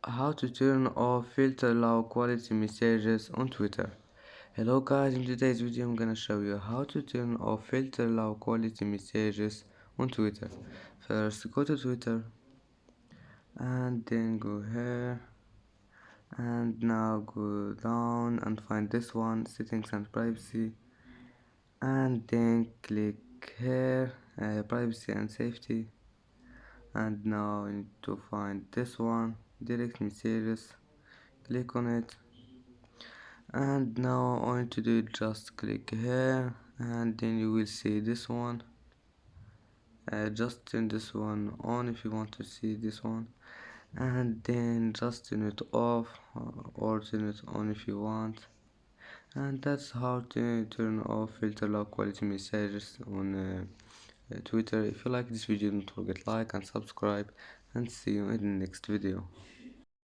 How to turn off filter low quality messages on Twitter. Hello guys, in today's video I'm gonna show you how to turn off filter low quality messages on Twitter. First go to Twitter and then go here and now go down and find this one, settings and privacy, and then click here, privacy and safety, and now you need to find this one, direct messages. Click on it, and now all you need to do is just click here and then you will see this one. Just turn this one on if you want to see this one, and then just turn it off or turn it on if you want. And that's how to turn off filter low quality messages on Twitter. If you like this video, don't forget like and subscribe, and see you in the next video.